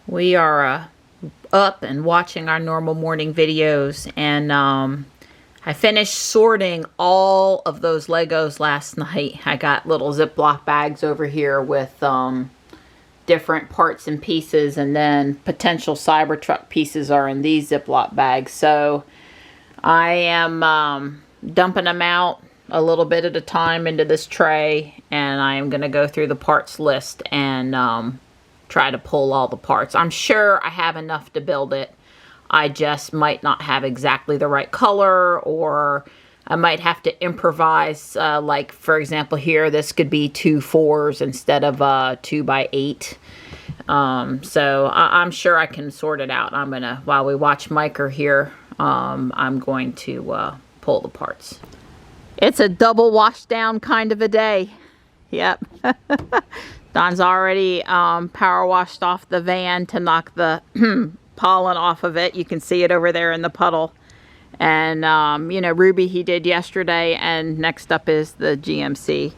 We are up and watching our normal morning videos, and I finished sorting all of those Legos last night. I got little Ziploc bags over here with different parts and pieces, and then potential Cybertruck pieces are in these Ziploc bags. So I am dumping them out a little bit at a time into this tray, and I am going to go through the parts list and try to pull all the parts. I'm sure I have enough to build it. I just might not have exactly the right color, or I might have to improvise. Like, for example, here, this could be 2 4s instead of 2 by 8. So I'm sure I can sort it out. I'm gonna, while we watch Micah here, I'm going to pull the parts. It's a double wash down kind of a day. Yep. Don's already power washed off the van to knock the pollen off of it. You can see it over there in the puddle. And, you know, Ruby he did yesterday, and next up is the GMC.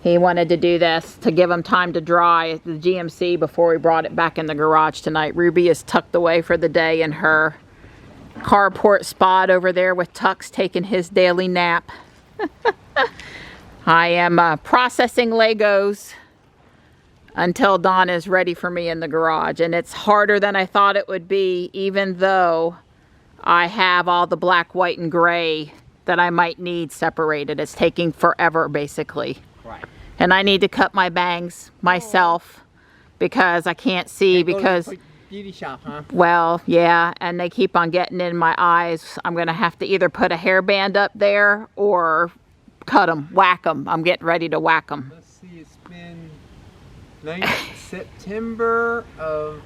He wanted to do this to give him time to dry the GMC before we brought it back in the garage tonight. Ruby is tucked away for the day in her carport spot over there with Tux taking his daily nap. I am processing Legos until Dawn is ready for me in the garage. And it's harder than I thought it would be, even though I have all the black, white, and gray that I might need separated. It's taking forever, basically. Right. And I need to cut my bangs myself because I can't see because... Beauty shop, huh? Well, yeah, and they keep on getting in my eyes. I'm going to have to either put a hairband up there or cut them, whack them. I'm getting ready to whack them. Let's see, it's been September of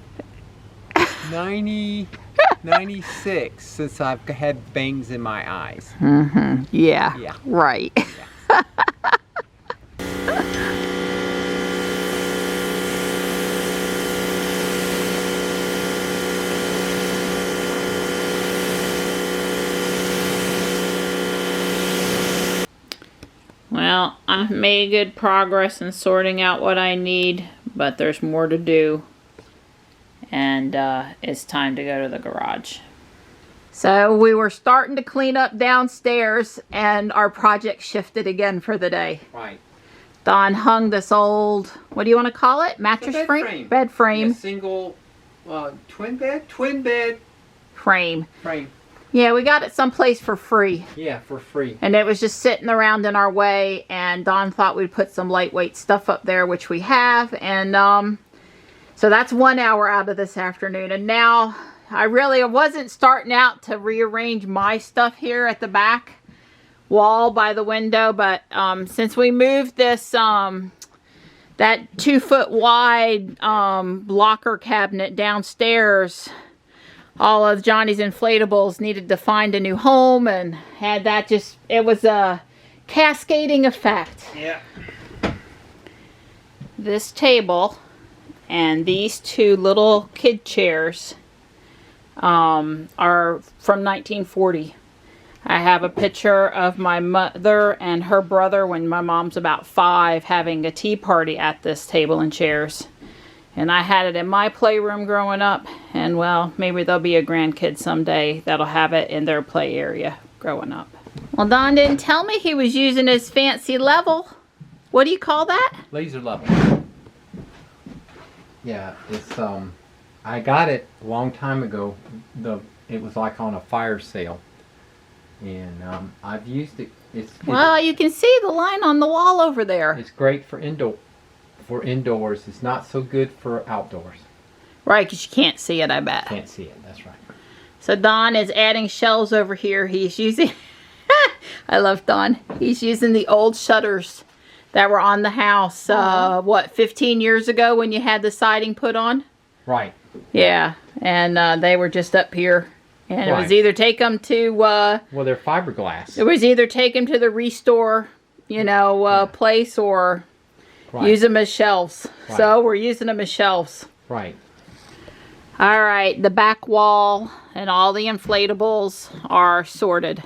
96 since I've had bangs in my eyes. Mm-hmm. Yeah, Yeah. Right. Yeah. Well, I've made good progress in sorting out what I need, but there's more to do. And it's time to go to the garage. So we were starting to clean up downstairs, and our project shifted again for the day. Right. Don hung this old, what do you want to call it? Mattress frame? Bed frame. Yeah, single, twin bed? Twin bed. Frame. Frame. Yeah, we got it someplace for free. Yeah, for free. And it was just sitting around in our way, and Don thought we'd put some lightweight stuff up there, which we have. And so that's 1 hour out of this afternoon. And now I wasn't starting out to rearrange my stuff here at the back wall by the window, but since we moved this that 2 foot wide blocker cabinet downstairs, all of Johnny's inflatables needed to find a new home, and had that just, it was a cascading effect. Yeah. This table and these 2 little kid chairs are from 1940. I have a picture of my mother and her brother when my mom's about 5 having a tea party at this table and chairs. And I had it in my playroom growing up, and well, maybe there'll be a grandkid someday that'll have it in their play area growing up. Well, Don didn't tell me he was using his fancy level. What do you call that? Laser level. Yeah, it's I got it a long time ago. It was like on a fire sale, and I've used it. Well, you can see the line on the wall over there. It's great for indoors. It's not so good for outdoors. Right, because you can't see it, I bet. Can't see it, that's right. So Don is adding shelves over here. He's using, I love Don. He's using the old shutters that were on the house, what, 15 years ago when you had the siding put on? Right. Yeah, and they were just up here. And it was either take them to... well, they're fiberglass. It was either take them to the restore, you know, place, or... Right. Use them as shelves. Right. So we're using them as shelves. Right. All right, the back wall and all the inflatables are sorted.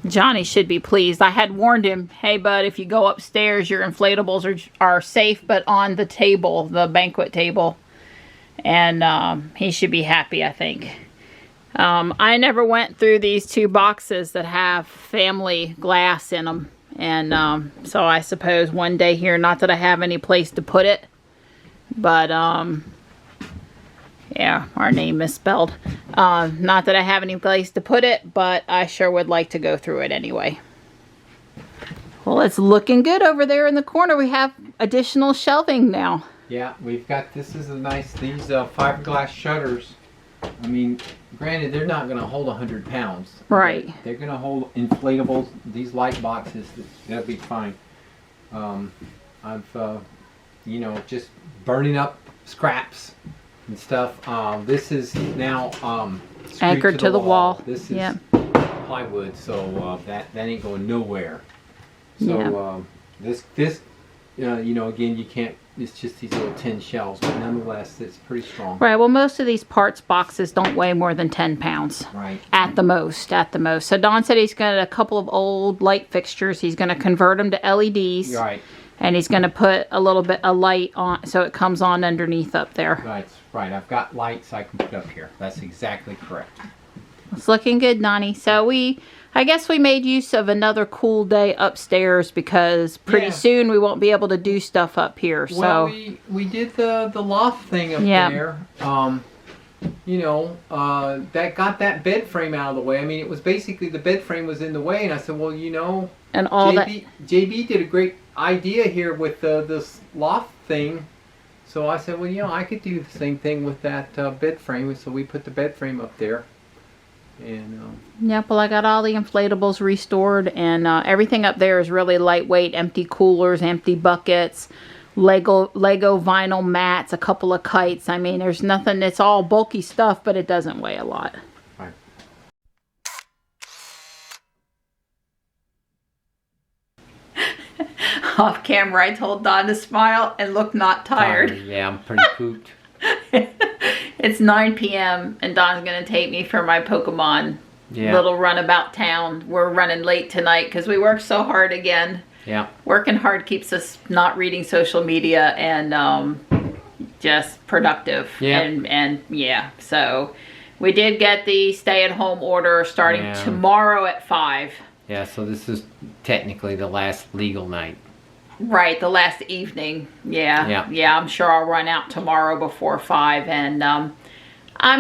Johnny should be pleased. I had warned him, hey bud, if you go upstairs, your inflatables are safe, but on the table, the banquet table. And he should be happy, I think. I never went through these 2 boxes that have family glass in them. And so I suppose one day here, not that I have any place to put it, but yeah, our name misspelled. Not that I have any place to put it, but I sure would like to go through it anyway. Well, it's looking good over there in the corner. We have additional shelving now. Yeah, we've got, this is a nice, these fiberglass shutters. I mean, granted, they're not going to hold 100 pounds. Right. They're going to hold inflatables, these light boxes, that'll be fine. You know, just burning up scraps and stuff. This is now anchored to the wall. This is plywood, so that ain't going nowhere. So this you know, again, you can't, it's just these little tin shells, but nonetheless, it's pretty strong. Right, well, most of these parts boxes don't weigh more than 10 pounds. Right. At the most. So Don said he's got a couple of old light fixtures. He's going to convert them to LEDs. Right. And he's going to put a little bit of light on, so it comes on underneath up there. Right. I've got lights I can put up here. That's exactly correct. It's looking good, Nani. So I guess we made use of another cool day upstairs because pretty soon we won't be able to do stuff up here. Well, so we did the loft thing up there. You know, that got that bed frame out of the way. I mean, it was basically the bed frame was in the way, and I said, well, you know, and all JB did a great idea here with this loft thing. So I said, well, you know, I could do the same thing with that bed frame. So we put the bed frame up there. And yep, well, I got all the inflatables restored, and everything up there is really lightweight. Empty coolers, empty buckets, Lego vinyl mats, a couple of kites. I mean, there's nothing. It's all bulky stuff, but it doesn't weigh a lot. Right. Off camera, I told Don to smile and look not tired. Yeah, I'm pretty pooped. It's 9 p.m. and Don's going to take me for my Pokemon little runabout town. We're running late tonight because we work so hard again. Yeah. Working hard keeps us not reading social media and just productive. Yeah. And yeah, so we did get the stay-at-home order starting tomorrow at 5. Yeah, so this is technically the last legal night. Right, the last evening. Yeah, I'm sure I'll run out tomorrow before 5, and I'm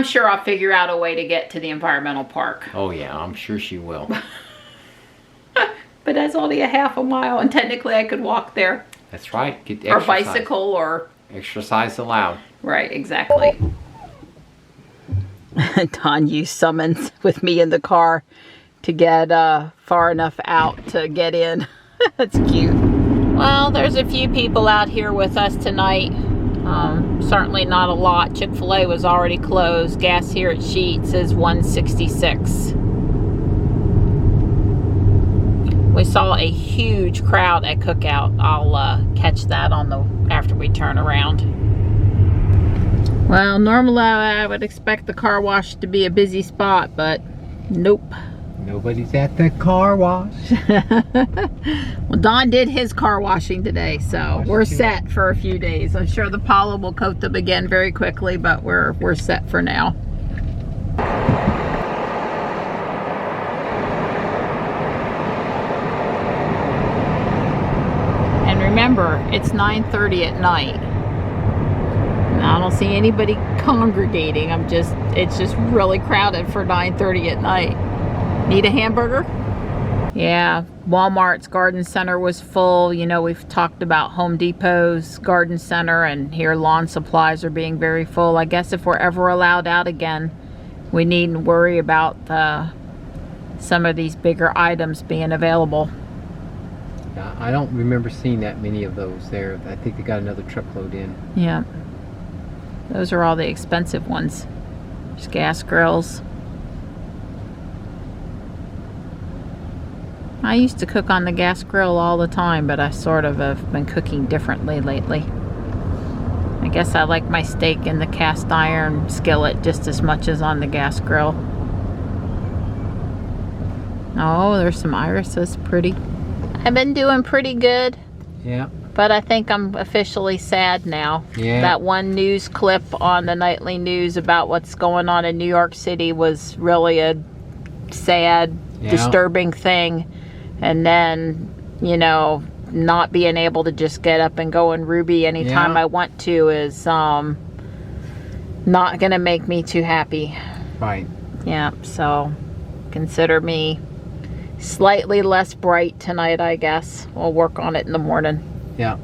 sure I'll figure out a way to get to the environmental park. Oh yeah, I'm sure she will. But that's only a half a mile, and technically I could walk there. That's right. Get exercise. Or bicycle, or... Exercise allowed. Right, exactly. Don used summons with me in the car to get far enough out to get in. That's cute. Well, there's a few people out here with us tonight. Certainly not a lot. Chick-fil-A was already closed. Gas here at Sheetz is $1.66. We saw a huge crowd at Cookout. I'll catch that after we turn around. Well, normally I would expect the car wash to be a busy spot, but nope. Nobody's at the car wash. Well, Don did his car washing today, so we're set for a few days. I'm sure the pollen will coat them again very quickly, but we're set for now. And remember, it's 9:30 at night. I don't see anybody congregating. It's just really crowded for 9:30 at night. Need a hamburger? Yeah, Walmart's garden center was full. You know, we've talked about Home Depot's garden center, and here lawn supplies are being very full. I guess if we're ever allowed out again, we needn't worry about some of these bigger items being available. I don't remember seeing that many of those there. I think they got another truckload in. Yeah. Those are all the expensive ones. There's gas grills. I used to cook on the gas grill all the time, but I sort of have been cooking differently lately. I guess I like my steak in the cast iron skillet just as much as on the gas grill. Oh, there's some irises. Pretty. I've been doing pretty good. Yeah. But I think I'm officially sad now. Yeah. That one news clip on the nightly news about what's going on in New York City was really a sad, disturbing thing. And then, you know, not being able to just get up and go in Ruby anytime I want to is not going to make me too happy. Right. Yeah, so consider me slightly less bright tonight, I guess. We'll work on it in the morning. Yeah.